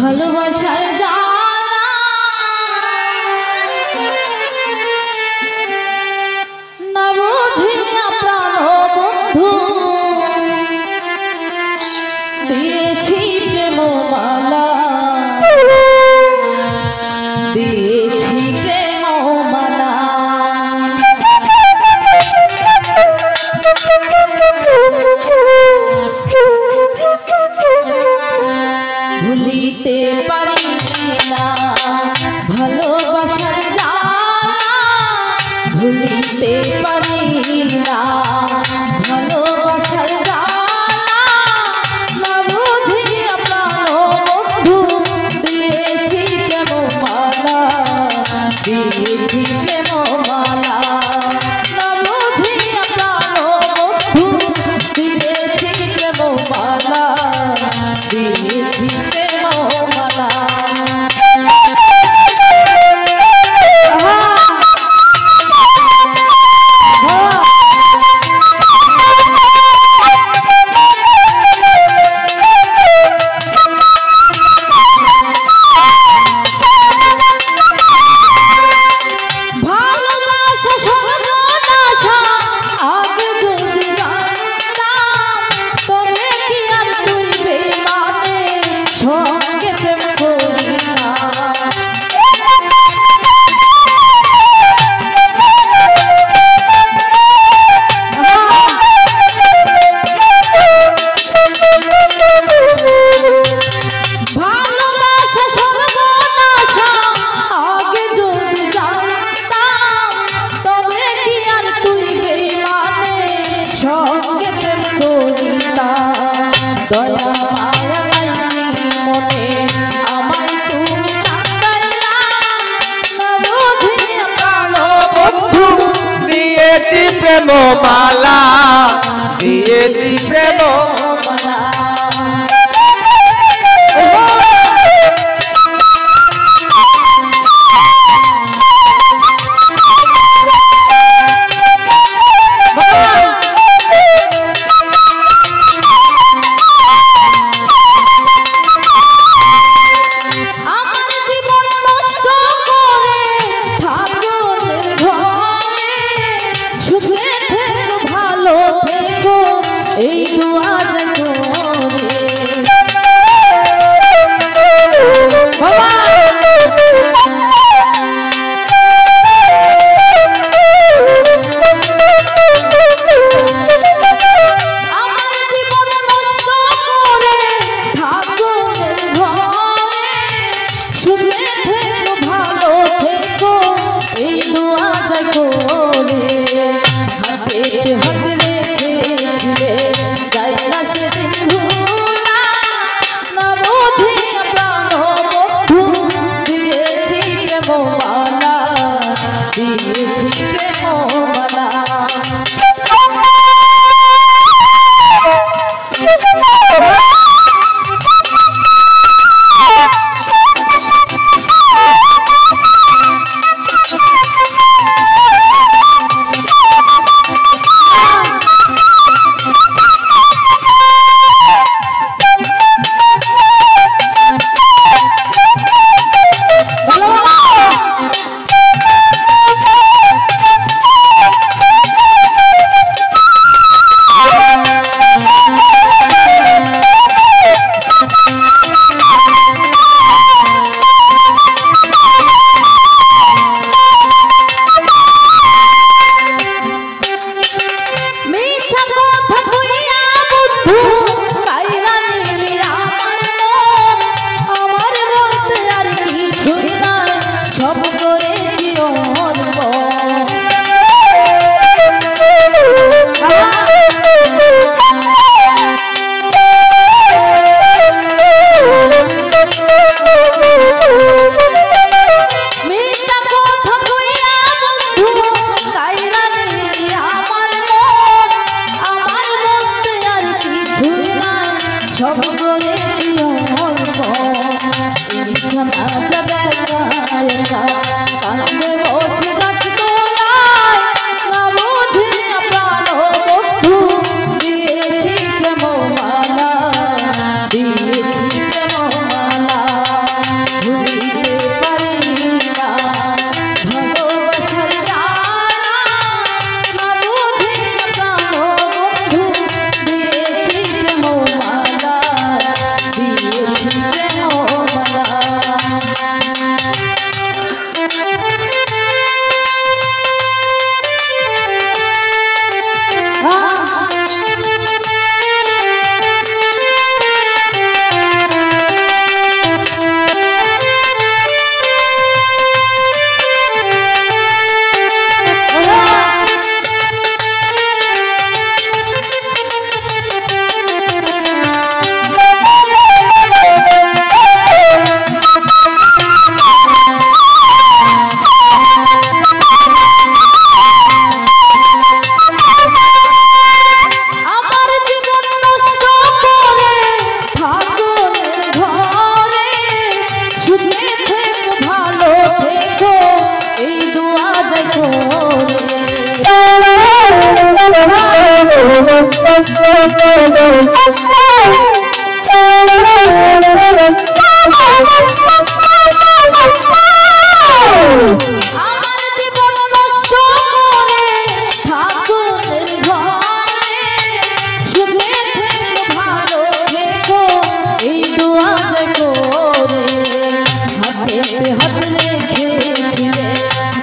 ভালোবাসার জ্বালা না বুঝিয়া প্রাণ বন্ধু দিয়েছি প্রেম মালা দিয়েছি প্রেম মালা ভুলিতে পারি না ভালোবাসার জ্বালা ভুলিতে পারি না ভালোবাসার জ্বালা না বুঝিয়া প্রাণ বন্ধু দিয়েছি প্রেম মালা দিয়েছি প্রেম মালা না বুঝিয়া প্রাণ বন্ধু দিয়েছি প্রেম মালা দিয়েছি প্রেম মালা দয়া মায়া নাই মনে আমায় তুমি কাঁদাইলা না বুঝিয়া প্রাণ বন্ধু দিয়েছি প্রেম মালা দিয়েছি প্রেম মালা এই দুয়া করে বাবা আমার জীবন নষ্ট করে ঠাকুরের ঘরে সুখে থেকো ভালো থেকো এই দুয়া করে হাতে হাতে দিয়েছি প্রেম মালা জীবন নষ্ট করে থাকো ঘরে সুখে থেকো ভালো থেকো এই দোয়া করে হাতে হাত রেখেছিলে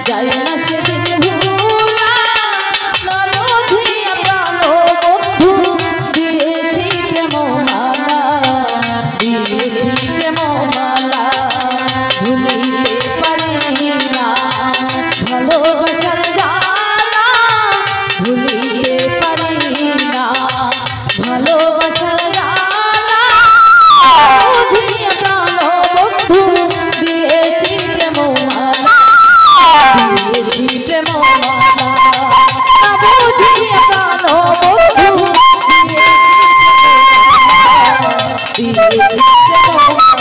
যাই না সেদিন ভুলা নরধিয়া প্রাণ বন্ধু দিয়েছি প্রেম মালা দিয়েছি প্রেম মালা ভুলিতে পারি না ভালোবাসার জ্বালা ভুলিতে পারি না ভালোবাসার জ্বালা বুঝিয়ে প্রাণ বন্ধু দিয়েছি প্রেম মালা দিয়েছি প্রেম মালা বুঝিয়ে প্রাণ বন্ধু দিয়েছি প্রেম মালা দিয়েছি প্রেম